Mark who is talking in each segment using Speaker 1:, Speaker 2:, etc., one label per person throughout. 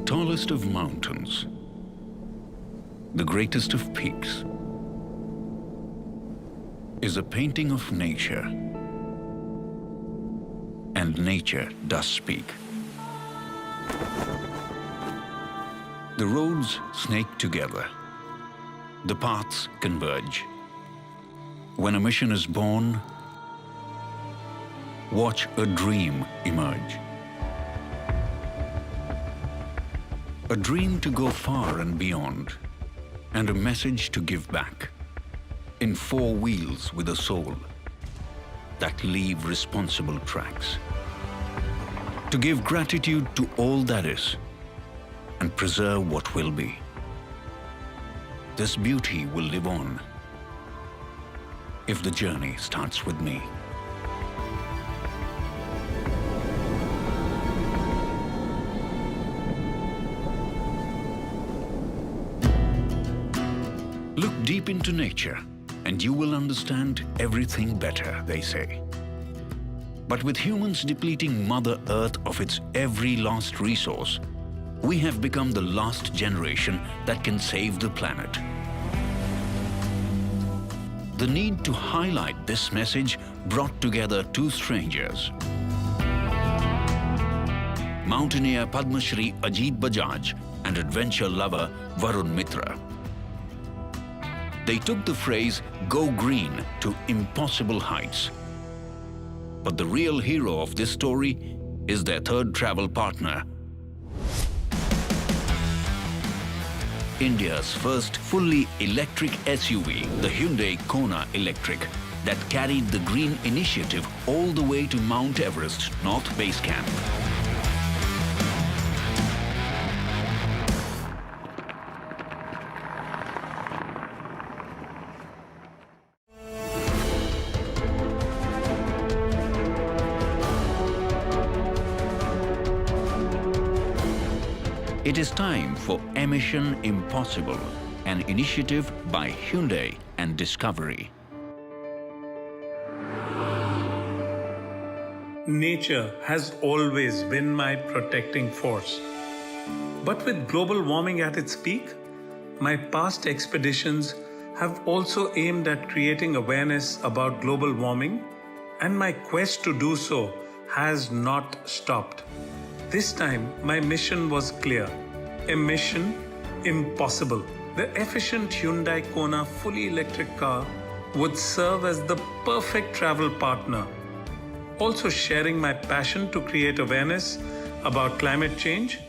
Speaker 1: tallest of mountains, the greatest of peaks, is a painting of nature. And nature does speak. The roads snake together. The paths converge. When a mission is born, watch a dream emerge. A dream to go far and beyond, and a message to give back. In four wheels with a soul that leave responsible tracks. To give gratitude to all that is and preserve what will be. This beauty will live on if the journey starts with me. Look deep into nature and you will understand everything better, they say. But with humans depleting Mother Earth of its every last resource, we have become the last generation that can save the planet. The need to highlight this message brought together two strangers. Mountaineer Padma Shri Ajeet Bajaj and adventure lover Varun Mitra. They took the phrase, "Go green," to impossible heights. But the real hero of this story is their third travel partner. India's first fully electric SUV, the Hyundai Kona Electric, that carried the green initiative all the way to Mount Everest North Base Camp. It is time for Emission Impossible, an initiative by Hyundai and Discovery.
Speaker 2: Nature has always been my protecting force. But with global warming at its peak, my past expeditions have also aimed at creating awareness about global warming, and my quest to do so has not stopped. This time, my mission was clear. Emission Impossible. The efficient Hyundai Kona fully electric car would serve as the perfect travel partner. Also sharing my passion to create awareness about climate change,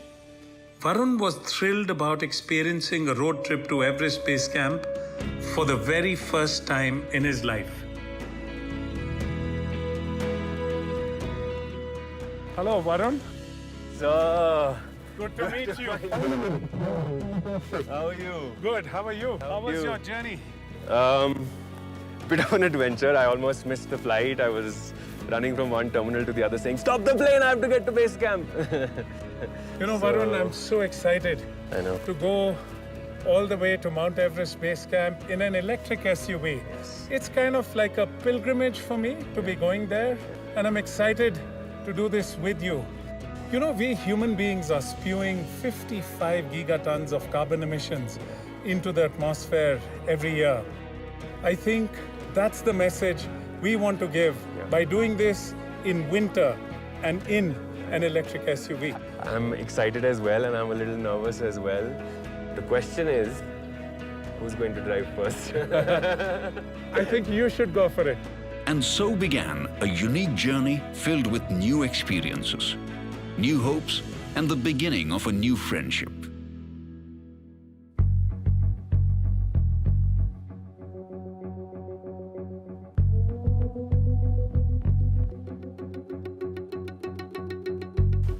Speaker 2: Varun was thrilled about experiencing a road trip to Everest Base Camp for the very first time in his life. Hello, Varun.
Speaker 3: So,
Speaker 2: Good to meet you.
Speaker 3: how are you?
Speaker 2: Good. How are you? How was
Speaker 3: you?
Speaker 2: your journey?
Speaker 3: Bit of an adventure. I almost missed the flight. I was running from one terminal to the other saying, "Stop the plane, I have to get to base camp."
Speaker 2: You know, Varun, I'm so excited
Speaker 3: I know.
Speaker 2: to go all the way to Mount Everest Base Camp in an electric SUV. It's kind of like a pilgrimage for me to be going there, and I'm excited to do this with you. You know, we human beings are spewing 55 gigatons of carbon emissions into the atmosphere every year. I think that's the message we want to give by doing this in winter and in an electric SUV.
Speaker 3: I'm excited as well, and I'm a little nervous as well. The question is, who's going to drive first?
Speaker 2: I think you should go for it.
Speaker 1: And so began a unique journey filled with new experiences, new hopes, and the beginning of a new friendship.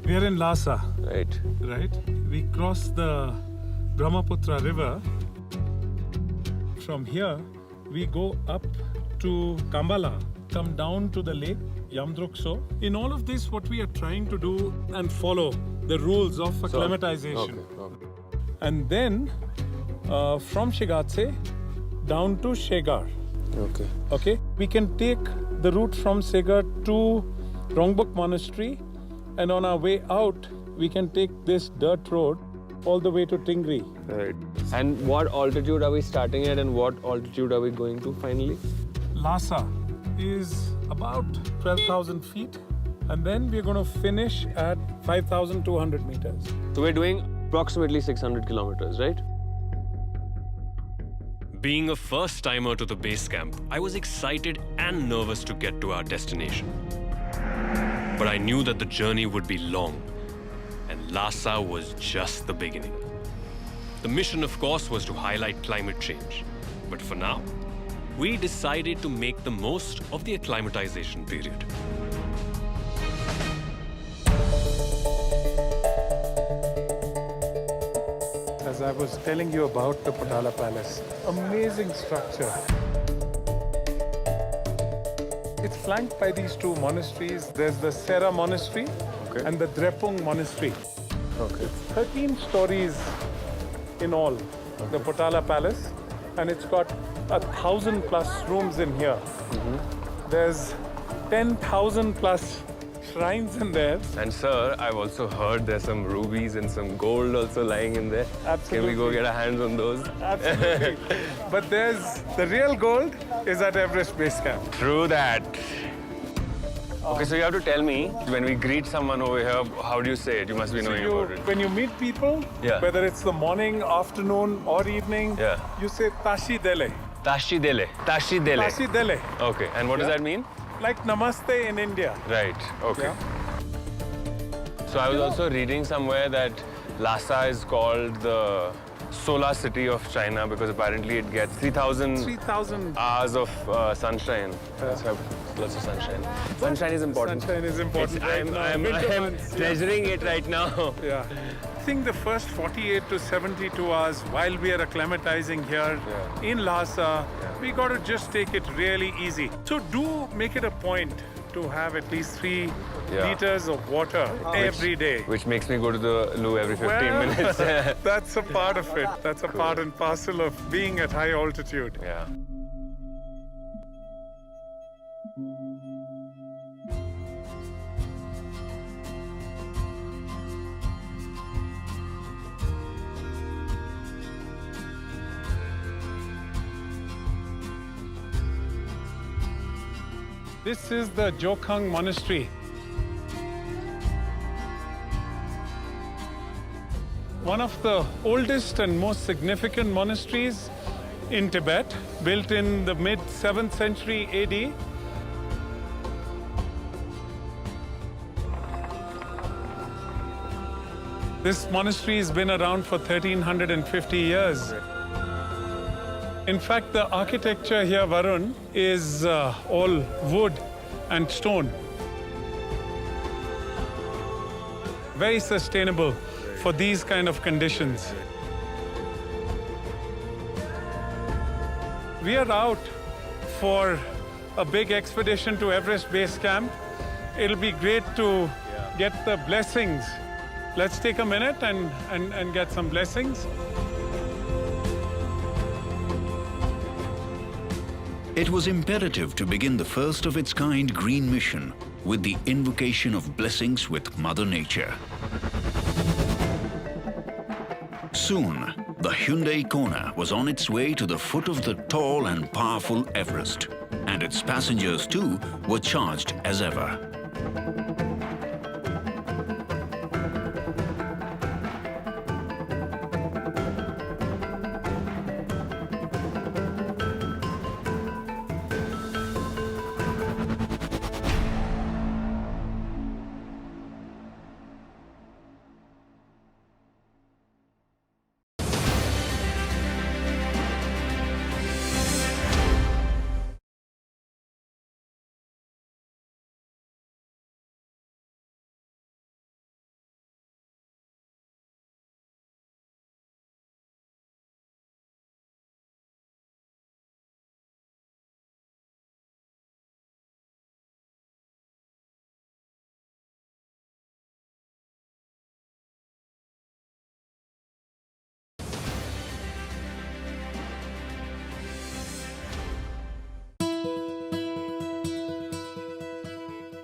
Speaker 2: We are in Lhasa,
Speaker 3: Right.
Speaker 2: right? We cross the Brahmaputra river. From here, we go up to Kambala, come down to the lake, Yamdrukso. In all of this, what we are trying to do and follow the rules of acclimatization.
Speaker 3: Okay.
Speaker 2: And then from Shigatse down to Shegar.
Speaker 3: Okay.
Speaker 2: Okay, we can take the route from Segar to Rongbuk Monastery, and on our way out, we can take this dirt road all the way to Tingri.
Speaker 3: Right. And what altitude are we starting at and what altitude are we going to finally?
Speaker 2: Lhasa is about 12,000 feet. And then we're going to finish at 5,200 meters.
Speaker 3: So we're doing approximately 600 kilometers, right?
Speaker 4: Being a first-timer to the base camp, I was excited and nervous to get to our destination. But I knew that the journey would be long, and Lhasa was just the beginning. The mission, of course, was to highlight climate change. But for now, we decided to make the most of the acclimatization period.
Speaker 2: As I was telling you about the Potala Palace, amazing structure. It's flanked by these two monasteries. There's the Sera Monastery and the Drepung Monastery.
Speaker 3: Okay.
Speaker 2: 13 stories in all, the Potala Palace, and it's got 1,000 plus rooms in here. There's 10,000 plus shrines in there.
Speaker 3: And sir, I've also heard there's some rubies and some gold also lying in there.
Speaker 2: Absolutely.
Speaker 3: Can we go get our hands on those?
Speaker 2: Absolutely. But there's the real gold is at Everest Base Camp.
Speaker 3: True that. Okay, so you have to tell me, when we greet someone over here, how do you say it? You must be knowing about it.
Speaker 2: When you meet people,
Speaker 3: Yeah.
Speaker 2: whether it's the morning, afternoon, or evening,
Speaker 3: Yeah.
Speaker 2: you say Tashi Dele.
Speaker 3: Tashi Dele. Tashi Dele.
Speaker 2: Tashi Dele.
Speaker 3: Okay, and what does that mean?
Speaker 2: Like Namaste in India.
Speaker 3: Right, okay.
Speaker 2: Yeah.
Speaker 3: So I was also reading somewhere that Lhasa is called the solar city of China because apparently it gets 3,000
Speaker 2: 3,000.
Speaker 3: hours of sunshine. Let's have lots of sunshine. Sunshine is important.
Speaker 2: Sunshine is important. Right now.
Speaker 3: I'm
Speaker 2: Winter months, yeah.
Speaker 3: treasuring it right now.
Speaker 2: Yeah. I think the first 48 to 72 hours while we are acclimatizing here in Lhasa, we got to just take it really easy. So do make it a point to have at least 3 liters of water every day.
Speaker 3: Which makes me go to the loo every 15
Speaker 2: Well,
Speaker 3: minutes.
Speaker 2: That's a part of it. That's a part and parcel of being at high altitude.
Speaker 3: Yeah.
Speaker 2: This is the Jokhang Monastery. One of the oldest and most significant monasteries in Tibet, built in the mid-7th century AD. This monastery has been around for 1,350 years. In fact, the architecture here, Varun, is all wood and stone. Very sustainable for these kind of conditions. We are out for a big expedition to Everest Base Camp. It'll be great to get the blessings. Let's take a minute and get some blessings.
Speaker 1: It was imperative to begin the first of its kind green mission with the invocation of blessings with Mother Nature. Soon, the Hyundai Kona was on its way to the foot of the tall and powerful Everest, and its passengers too were charged as ever.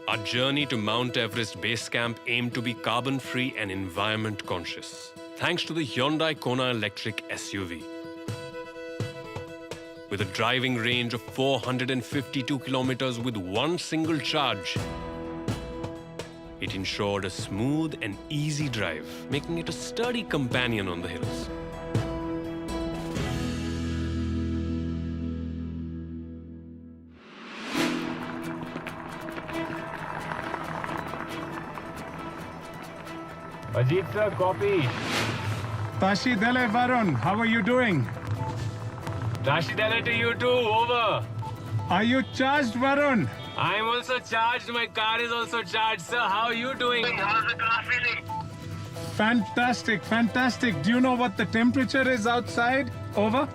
Speaker 4: Our journey to Mount Everest Base Camp aimed to be carbon-free and environment conscious. thanks to the Hyundai Kona Electric SUV. With a driving range of 452 kilometers with one single charge, it ensured a smooth and easy drive, making it a sturdy companion on the hills.
Speaker 3: Ajeet sir, copy.
Speaker 2: Tashi Dele Varun, how are you doing?
Speaker 3: Dashi Dele to you too, over.
Speaker 2: Are you charged, Varun?
Speaker 3: I'm also charged. My car is also charged. Sir, how are you doing? How's the car feeling?
Speaker 2: Fantastic, fantastic. Do you know what the temperature is outside? Over?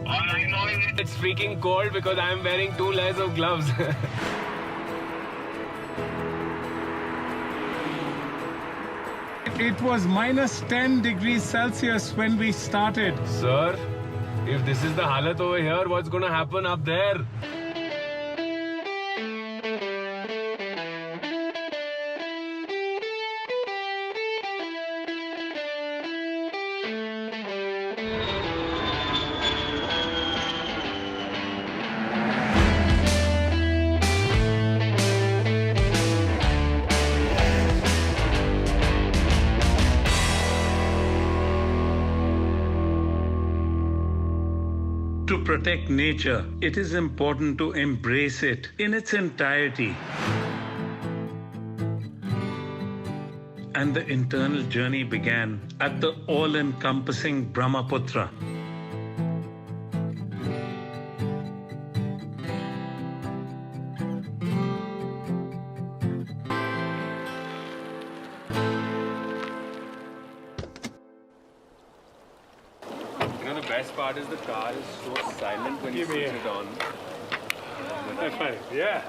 Speaker 3: All I know is it's freaking cold because I'm wearing 2 layers of gloves.
Speaker 2: It was minus 10 degrees Celsius when we started.
Speaker 3: Sir, if this is the halat over here, what's gonna happen up there?
Speaker 2: To protect nature, it is important to embrace it in its entirety. And the internal journey began at the all-encompassing Brahmaputra.
Speaker 3: You know, the best part is the car is so silent when you switch it on.
Speaker 2: Yeah.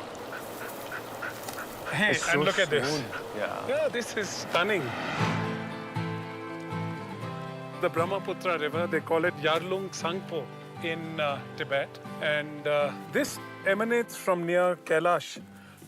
Speaker 2: Hey,
Speaker 3: It's
Speaker 2: and
Speaker 3: so
Speaker 2: look at this.
Speaker 3: smooth. Yeah.
Speaker 2: Yeah, this is stunning. The Brahmaputra River, they call it Yarlung Tsangpo in Tibet. And this emanates from near Kailash,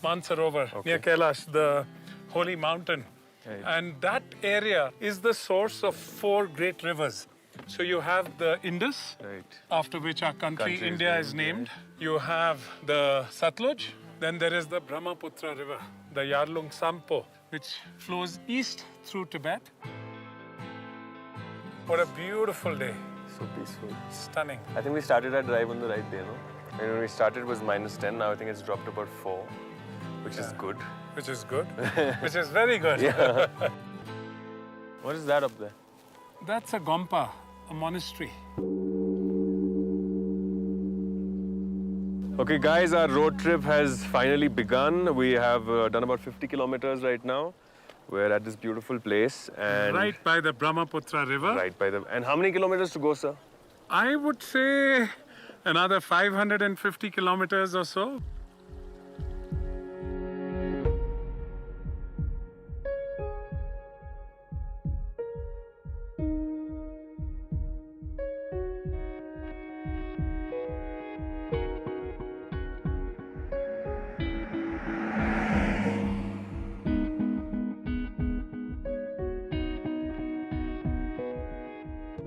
Speaker 2: Mansarovar, near Kailash, the holy mountain.
Speaker 3: Right.
Speaker 2: And that area is the source of 4 great rivers. So you have the Indus,
Speaker 3: Right.
Speaker 2: after which our country
Speaker 3: Country is
Speaker 2: India is
Speaker 3: named,
Speaker 2: named. You have the Satluj, then there is the Brahmaputra River, the Yarlung Sampo, which flows east through Tibet. What a beautiful day.
Speaker 3: So peaceful.
Speaker 2: Stunning.
Speaker 3: I think we started our drive on the right day, no? And when we started it was minus 10. Now I think it's dropped to about 4, which is good.
Speaker 2: Which is good. Which is very good.
Speaker 3: Yeah. What is that up there?
Speaker 2: That's a Gompa, a monastery.
Speaker 3: Okay, guys, our road trip has finally begun. We have done about 50 kilometers right now. We're at this beautiful place and
Speaker 2: Right by the Brahmaputra River.
Speaker 3: right by the. And how many kilometers to go, sir?
Speaker 2: I would say another 550 kilometers or so.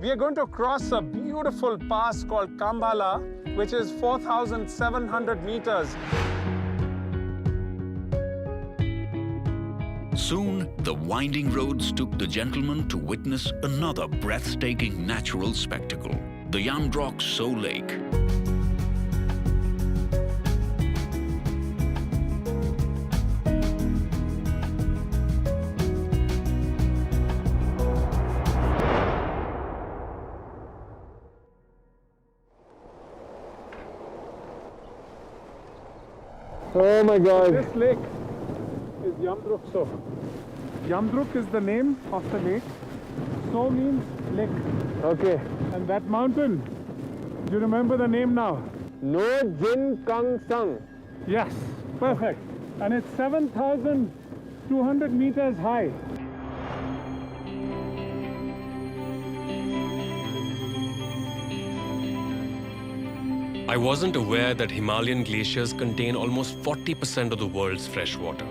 Speaker 2: We are going to cross a beautiful pass called Kambala, which is 4,700 meters.
Speaker 1: Soon, the winding roads took the gentleman to witness another breathtaking natural spectacle, the Yamdrok So Lake.
Speaker 3: Oh my God.
Speaker 2: This lake is Yamdruk So. Yamdruk is the name of the lake. So means lake.
Speaker 3: Okay.
Speaker 2: And that mountain, do you remember the name now?
Speaker 3: No Jin Kang Sang.
Speaker 2: Yes, perfect. And it's 7,200 meters high.
Speaker 4: I wasn't aware that Himalayan glaciers contain almost 40% of the world's fresh water.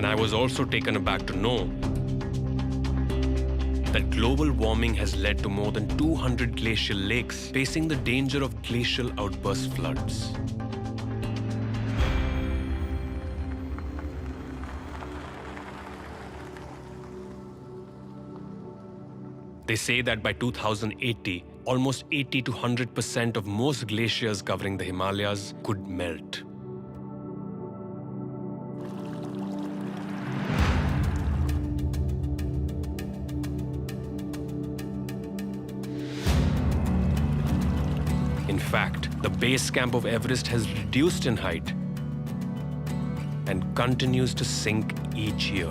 Speaker 4: And I was also taken aback to know that global warming has led to more than 200 glacial lakes facing the danger of glacial outburst floods. They say that by 2080, almost 80 to 100% of most glaciers covering the Himalayas could melt. In fact, the base camp of Everest has reduced in height and continues to sink each year.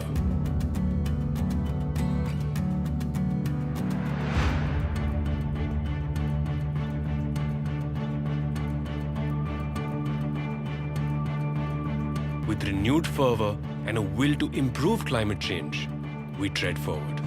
Speaker 4: With renewed fervor and a will to improve climate change, we tread forward.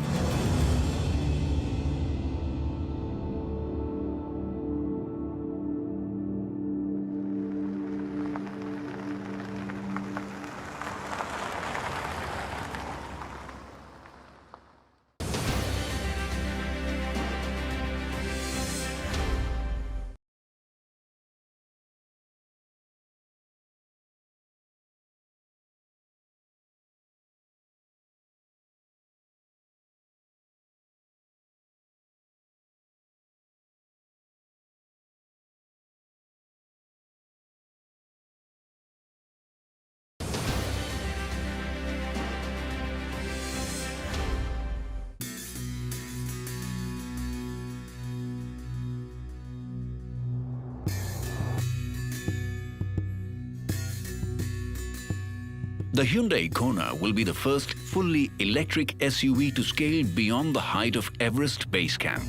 Speaker 1: The Hyundai Kona will be the first fully electric SUV to scale beyond the height of Everest Base Camp.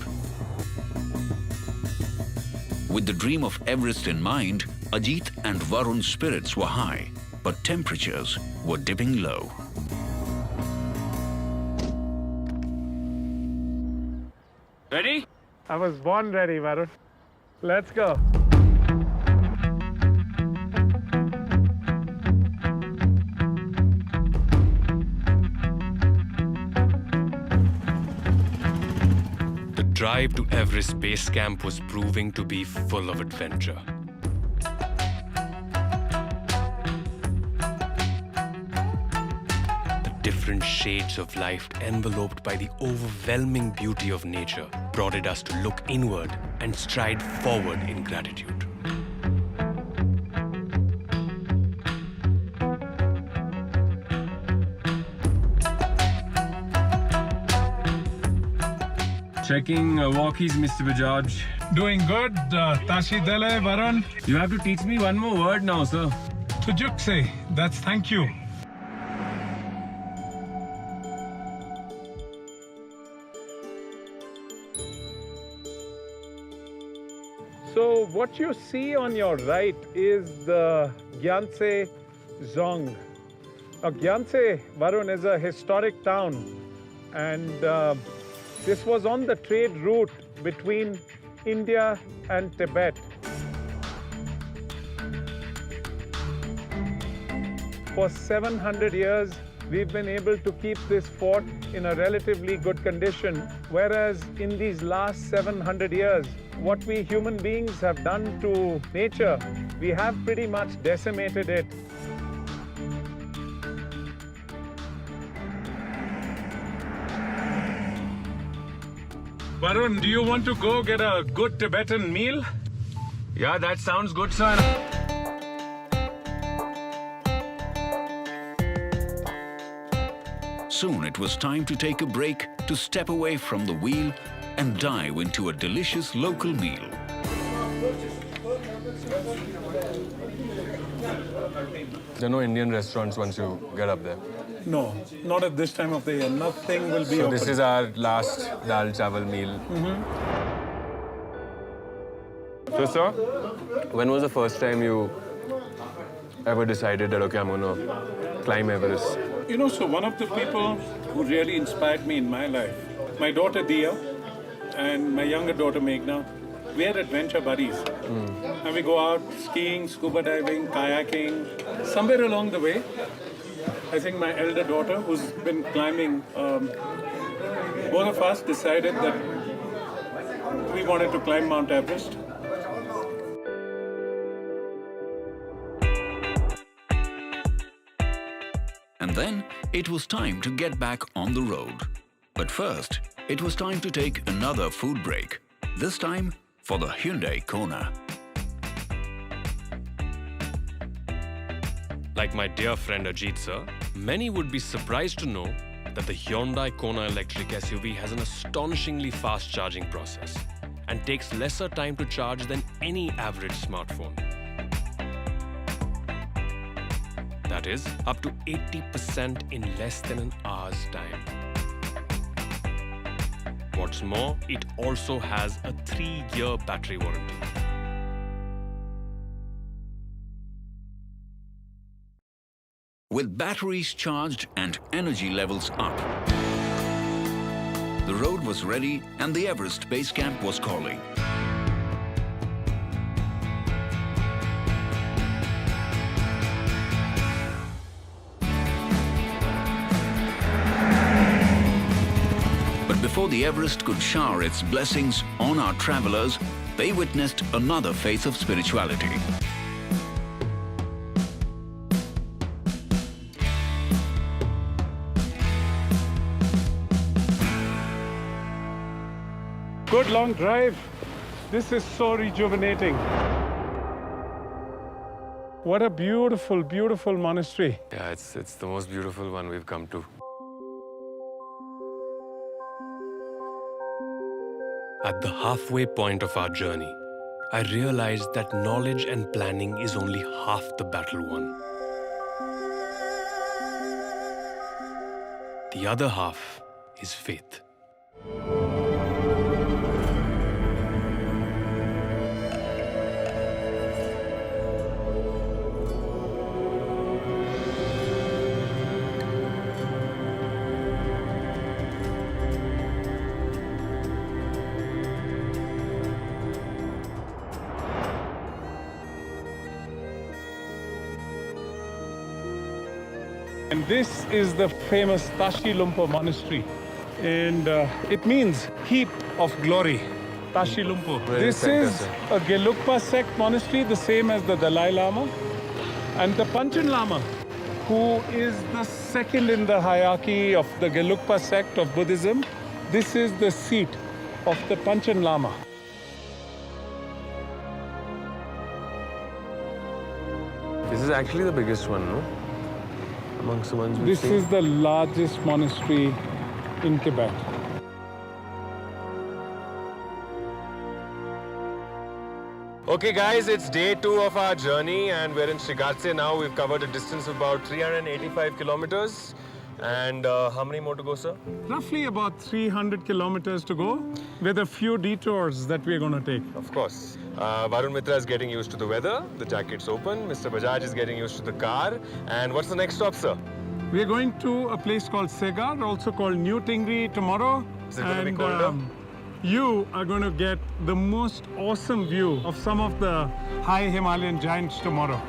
Speaker 1: With the dream of Everest in mind, Ajeet and Varun's spirits were high, but temperatures were dipping low.
Speaker 3: Ready?
Speaker 2: I was born ready, Varun. Let's go.
Speaker 4: The drive to Everest Base Camp was proving to be full of adventure. The different shades of life enveloped by the overwhelming beauty of nature prodded us to look inward and stride forward in gratitude.
Speaker 3: Checking walkies, Mr. Bajaj.
Speaker 2: Doing good, Tashi Dele, Varun.
Speaker 3: You have to teach me one more word now, sir.
Speaker 2: Tujukse, that's thank you. So what you see on your right is the Gyantse Zong. Now, Gyantse, Varun, is a historic town, and this was on the trade route between India and Tibet. For 700 years, we've been able to keep this fort in a relatively good condition, whereas in these last 700 years, what we human beings have done to nature, we have pretty much decimated it. Varun, do you want to go get a good Tibetan meal?
Speaker 3: Yeah, that sounds good, sir.
Speaker 1: Soon it was time to take a break, to step away from the wheel and dive into a delicious local meal.
Speaker 3: There are no Indian restaurants once you get up there.
Speaker 2: No, not at this time of the year. Nothing will be
Speaker 3: So
Speaker 2: open.
Speaker 3: this is our last dal chawal meal. So, sir, when was the first time you ever decided that, okay, I'm going to climb Everest?
Speaker 2: You know, so one of the people who really inspired me in my life, my daughter Dia and my younger daughter Meghna, we are adventure buddies. And we go out skiing, scuba diving, kayaking. Somewhere along the way, I think my elder daughter, who's been climbing, both of us decided that we wanted to climb Mount Everest.
Speaker 1: And then it was time to get back on the road. But first, it was time to take another food break, this time for the Hyundai Kona.
Speaker 4: Like my dear friend Ajeet sir, many would be surprised to know that the Hyundai Kona Electric SUV has an astonishingly fast charging process and takes lesser time to charge than any average smartphone. That is, up to 80% in less than an hour's time. What's more, it also has a 3-year battery warranty.
Speaker 1: With batteries charged and energy levels up, the road was ready and the Everest Base Camp was calling. But before the Everest could shower its blessings on our travelers, they witnessed another phase of spirituality.
Speaker 2: Good long drive. This is so rejuvenating. What a beautiful, beautiful monastery.
Speaker 3: Yeah, it's the most beautiful one we've come to.
Speaker 4: At the halfway point of our journey, I realized that knowledge and planning is only half the battle won. The other half is faith.
Speaker 2: And this is the famous Tashi Lumpo monastery. And it means heap of glory. Tashi Lumpo. This is a Gelugpa sect monastery, the same as the Dalai Lama. And the Panchen Lama, who is the second in the hierarchy of the Gelugpa sect of Buddhism, this is the seat of the Panchen Lama.
Speaker 3: This is actually the biggest one, no? Amongst the ones we've
Speaker 2: This
Speaker 3: seen.
Speaker 2: is the largest monastery in Tibet.
Speaker 3: Okay guys, it's day 2 of our journey and we're in Shigatse now. We've covered a distance of about 385 kilometers. And how many more to go, sir?
Speaker 2: Roughly about 300 kilometers to go, with a few detours that we're going to take.
Speaker 3: Of course. Varun Mitra is getting used to the weather. The jacket's open. Mr. Bajaj is getting used to the car. And what's the next stop, sir?
Speaker 2: We're going to a place called Segar, also called New Tingri tomorrow.
Speaker 3: Is it going to be colder?
Speaker 2: You are going to get the most awesome view of some of the high Himalayan giants tomorrow.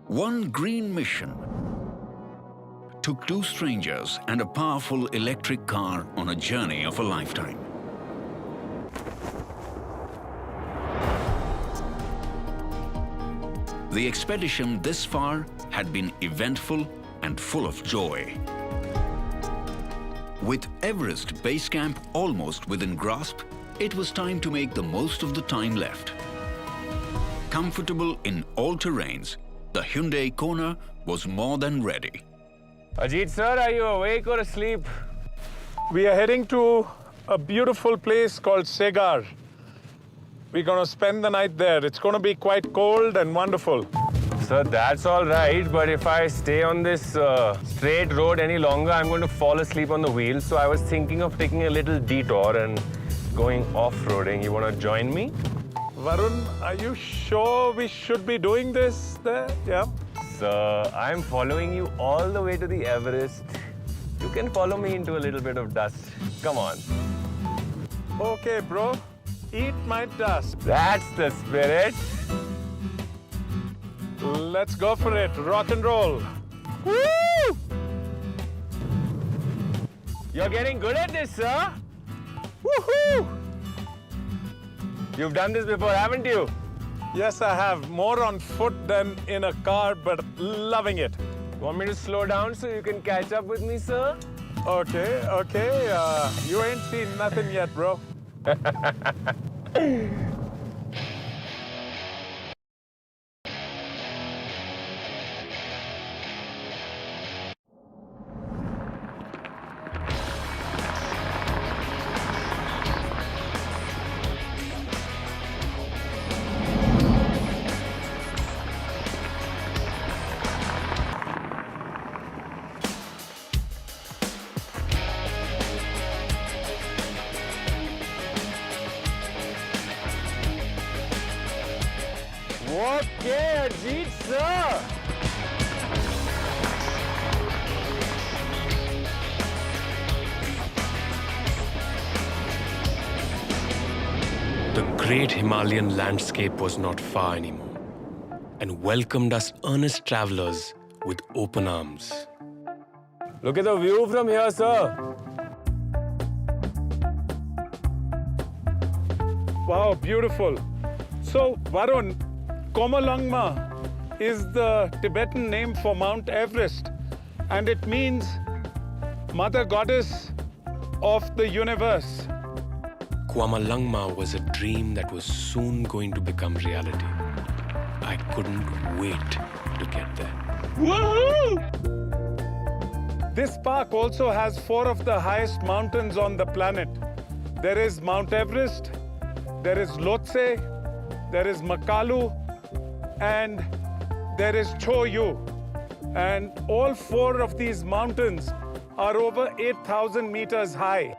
Speaker 1: One green mission took 2 strangers and a powerful electric car on a journey of a lifetime. The expedition this far had been eventful and full of joy. With Everest Base Camp almost within grasp, it was time to make the most of the time left. Comfortable in all terrains, the Hyundai Kona was more than ready.
Speaker 3: Ajeet sir, are you awake or asleep?
Speaker 2: We are heading to a beautiful place called Segar. We're going to spend the night there. It's going to be quite cold and wonderful.
Speaker 3: Sir, that's all right, but if I stay on this straight road any longer, I'm going to fall asleep on the wheel. So I was thinking of taking a little detour and going off-roading. You want to join me?
Speaker 2: Varun, are you sure we should be doing this there? Yeah.
Speaker 3: Sir, I'm following you all the way to the Everest. You can follow me into a little bit of dust. Come on.
Speaker 2: Okay, bro. Eat my dust.
Speaker 3: That's the spirit.
Speaker 2: Let's go for it. Rock and roll.
Speaker 3: Woo! You're getting good at this, sir. Woohoo! You've done this before, haven't you?
Speaker 2: Yes, I have. More on foot than in a car, but loving it.
Speaker 3: Want me to slow down so you can catch up with me, sir?
Speaker 2: Okay. You ain't seen nothing yet, bro.
Speaker 3: Okay, Ajeet, sir.
Speaker 4: The great Himalayan landscape was not far anymore and welcomed us earnest travelers with open arms.
Speaker 3: Look at the view from here, sir.
Speaker 2: Wow, beautiful. So, Varun, Komalangma is the Tibetan name for Mount Everest, and it means Mother Goddess of the universe.
Speaker 4: Kwamalangma was a dream that was soon going to become reality. I couldn't wait to get there.
Speaker 2: Woohoo! This park also has 4 of the highest mountains on the planet. There is Mount Everest, there is Lhotse, there is Makalu, and there is Choyu. And all 4 of these mountains are over 8,000 meters high.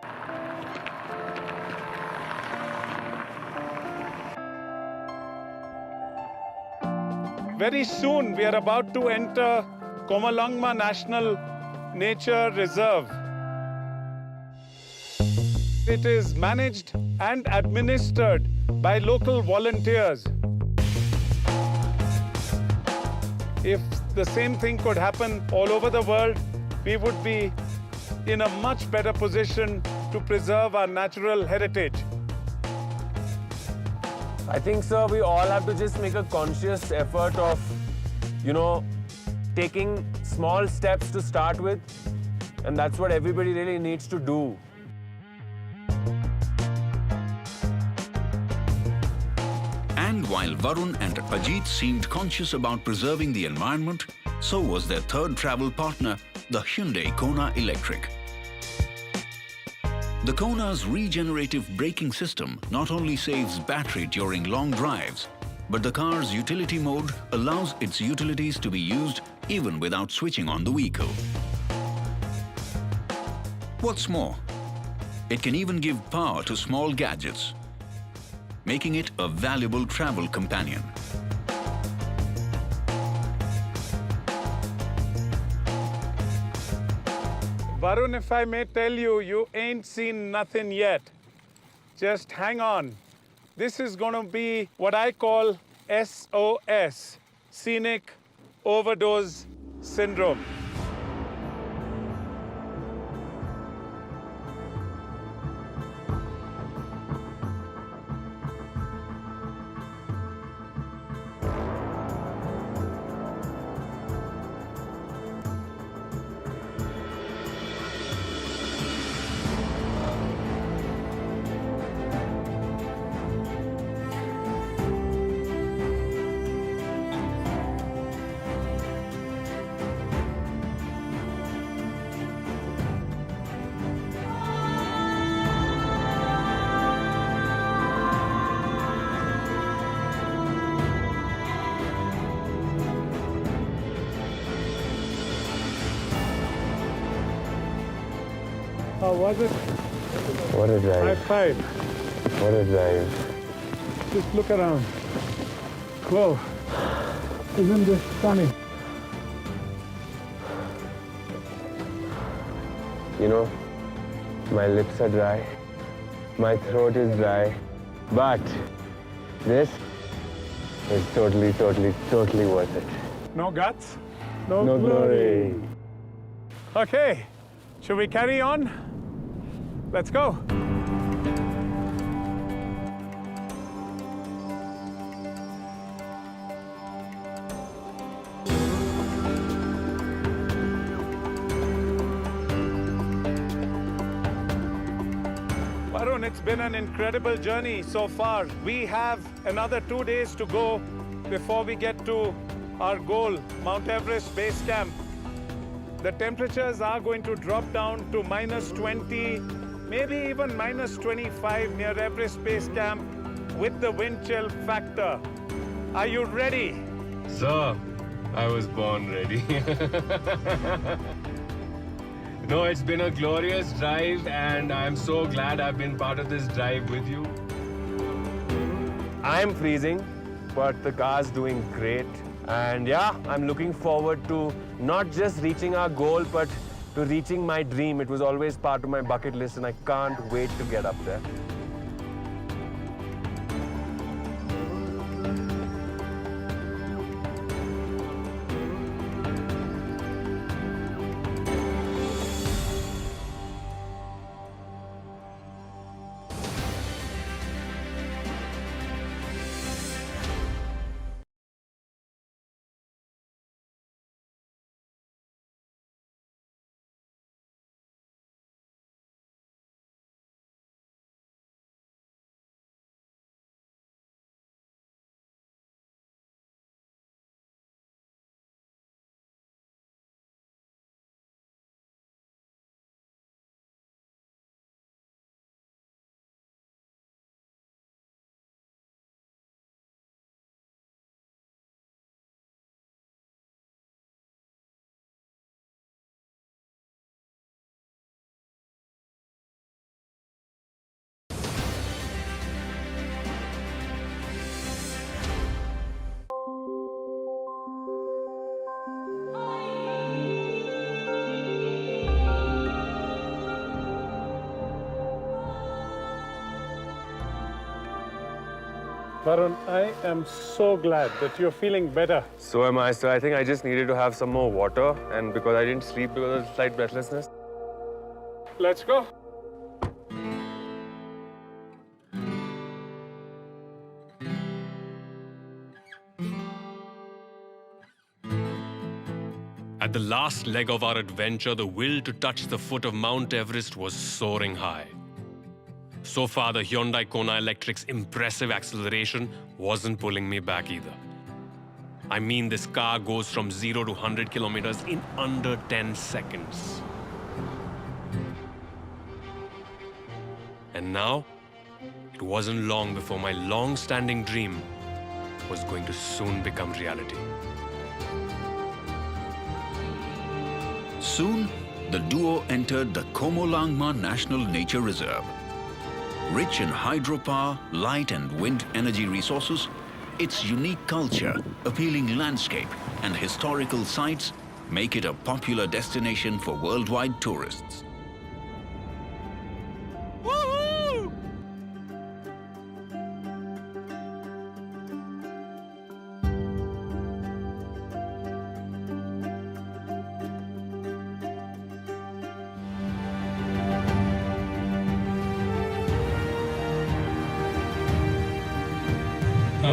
Speaker 2: Very soon, we are about to enter Komalangma National Nature Reserve. It is managed and administered by local volunteers. If the same thing could happen all over the world, we would be in a much better position to preserve our natural heritage.
Speaker 3: I think, sir, we all have to just make a conscious effort of, taking small steps to start with. And that's what everybody really needs to do.
Speaker 1: And while Varun and Ajeet seemed conscious about preserving the environment, so was their third travel partner, the Hyundai Kona Electric. The Kona's regenerative braking system not only saves battery during long drives, but the car's utility mode allows its utilities to be used even without switching on the vehicle. What's more, it can even give power to small gadgets, making it a valuable travel companion.
Speaker 2: Varun, if I may tell you, you ain't seen nothing yet. Just hang on. This is going to be what I call SOS, Scenic Overdose Syndrome. How was it?
Speaker 3: What a
Speaker 2: High
Speaker 3: drive.
Speaker 2: five.
Speaker 3: What a drive.
Speaker 2: Just look around. Whoa. Isn't this stunning?
Speaker 3: You know, my lips are dry, my throat is dry, but this is totally worth it.
Speaker 2: No guts? No,
Speaker 3: No
Speaker 2: glory.
Speaker 3: glory.
Speaker 2: Okay. Should we carry on? Let's go. Varun, it's been an incredible journey so far. We have another 2 days to go before we get to our goal, Mount Everest Base Camp. The temperatures are going to drop down to -20, maybe even -25 near Everest Base Camp with the wind chill factor. Are you ready?
Speaker 3: Sir, I was born ready. No, it's been a glorious drive and I'm so glad I've been part of this drive with you. I'm freezing, but the car's doing great. And yeah, I'm looking forward to not just reaching our goal, but to reaching my dream. It was always part of my bucket list and I can't wait to get up there.
Speaker 2: Varun, I am so glad that you're feeling better.
Speaker 3: So am I. So I think I just needed to have some more water, and because I didn't sleep because of slight breathlessness.
Speaker 2: Let's go.
Speaker 4: At the last leg of our adventure, the will to touch the foot of Mount Everest was soaring high. So far, the Hyundai Kona Electric's impressive acceleration wasn't pulling me back either. I mean, this car goes from 0 to 100 kilometers in under 10 seconds. And now, it wasn't long before my long-standing dream was going to soon become reality.
Speaker 1: Soon, the duo entered the Komolangma National Nature Reserve. Rich in hydropower, light and wind energy resources, its unique culture, appealing landscape and historical sites make it a popular destination for worldwide tourists.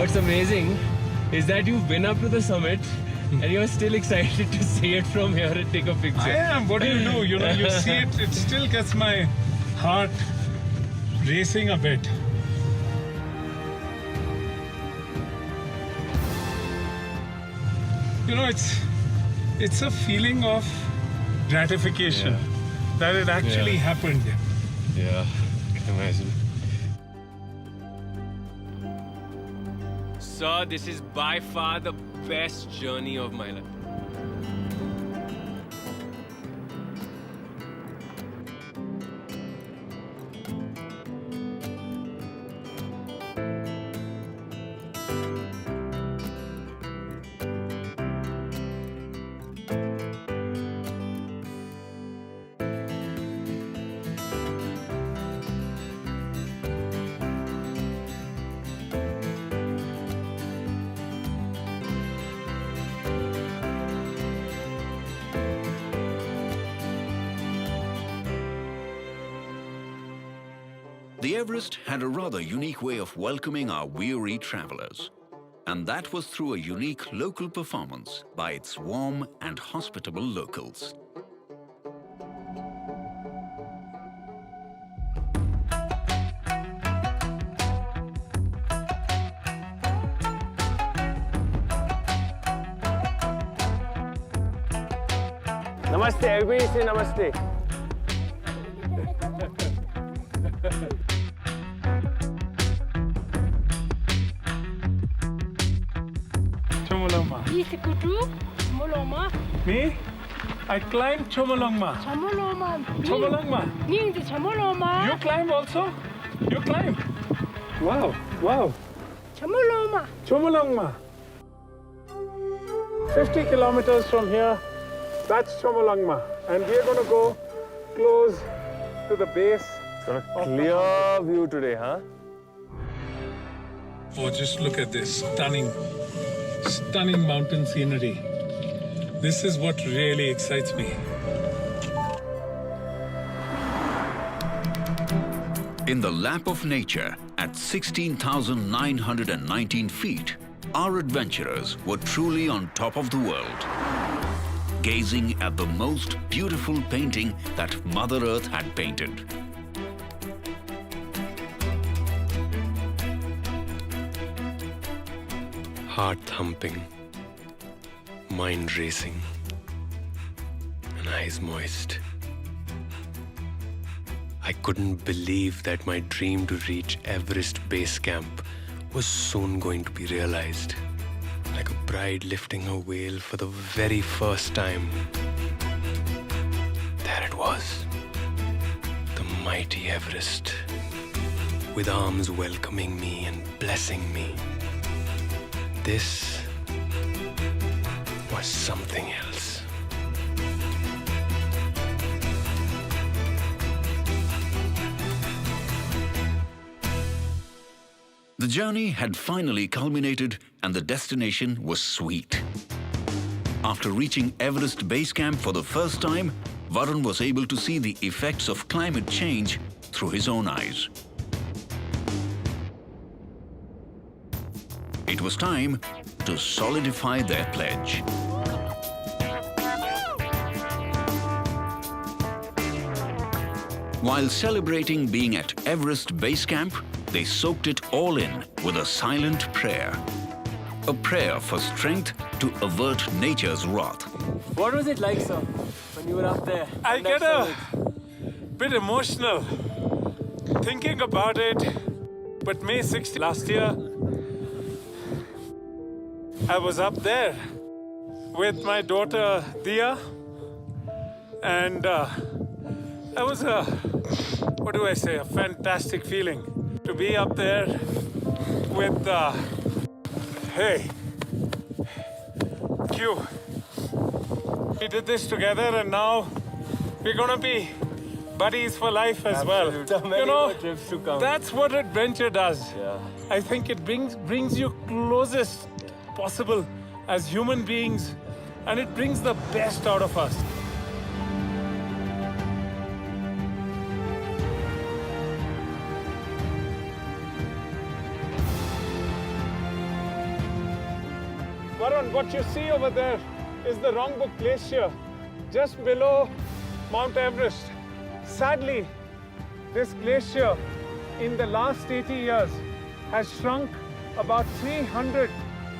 Speaker 3: What's amazing is that you've been up to the summit and you're still excited to see it from here and take a picture.
Speaker 2: I am. What do you do? You know, you see it, it still gets my heart racing a bit. You know, it's a feeling of gratification that it actually happened.
Speaker 3: Yeah, I can imagine.
Speaker 4: Sir, this is by far the best journey of my life.
Speaker 1: The Everest had a rather unique way of welcoming our weary travelers. And that was through a unique local performance by its warm and hospitable locals.
Speaker 3: Namaste, everybody say namaste.
Speaker 2: Chomolungma. Me? I climbed Chomolungma. Chomolungma. You climb also? You climb? Wow, wow. Chomolungma. 50 kilometers from here, that's Chomolungma. And we're going to go close to the base.
Speaker 3: It's got a clear view today, huh?
Speaker 2: Oh, just look at this. Stunning mountain scenery. This is what really excites me.
Speaker 1: In the lap of nature, at 16,919 feet, our adventurers were truly on top of the world, gazing at the most beautiful painting that Mother Earth had painted.
Speaker 4: Heart thumping, mind racing, and eyes moist. I couldn't believe that my dream to reach Everest Base Camp was soon going to be realized. Like a bride lifting her veil for the very first time. There it was, the mighty Everest, with arms welcoming me and blessing me. This was something else.
Speaker 1: The journey had finally culminated and the destination was sweet. After reaching Everest Base Camp for the first time, Varun was able to see the effects of climate change through his own eyes. It was time to solidify their pledge. While celebrating being at Everest Base Camp, they soaked it all in with a silent prayer. A prayer for strength to avert nature's wrath.
Speaker 5: What was it like, sir, when you were up there?
Speaker 2: I get a bit emotional thinking about it. But May 6th last year, I was up there with my daughter Dia, and that was a fantastic feeling to be up there with, hey, Q. We did this together, and now we're gonna be buddies for life as well.
Speaker 5: So many more trips to come.
Speaker 2: That's what adventure does.
Speaker 5: Yeah.
Speaker 2: I think it brings you closest possible as human beings, and it brings the best out of us. Varun, what you see over there is the Rongbuk Glacier, just below Mount Everest. Sadly, this glacier in the last 80 years has shrunk about 300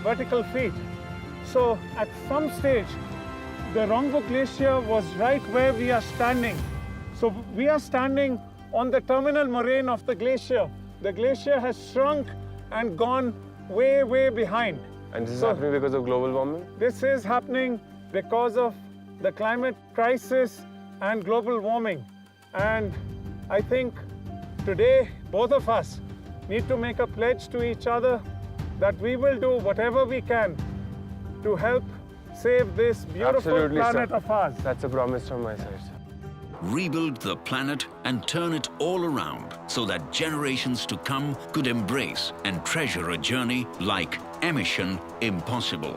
Speaker 2: vertical feet. So at some stage, the Rongbuk Glacier was right where we are standing. So we are standing on the terminal moraine of the glacier. The glacier has shrunk and gone way, way behind.
Speaker 3: And this is happening because of global warming?
Speaker 2: This is happening because of the climate crisis and global warming. And I think today, both of us need to make a pledge to each other
Speaker 6: that we will do whatever we can to help save this beautiful
Speaker 3: Absolutely,
Speaker 6: planet
Speaker 3: sir.
Speaker 6: of ours.
Speaker 3: That's a promise from my side, sir.
Speaker 1: Rebuild the planet and turn it all around so that generations to come could embrace and treasure a journey like Emission Impossible.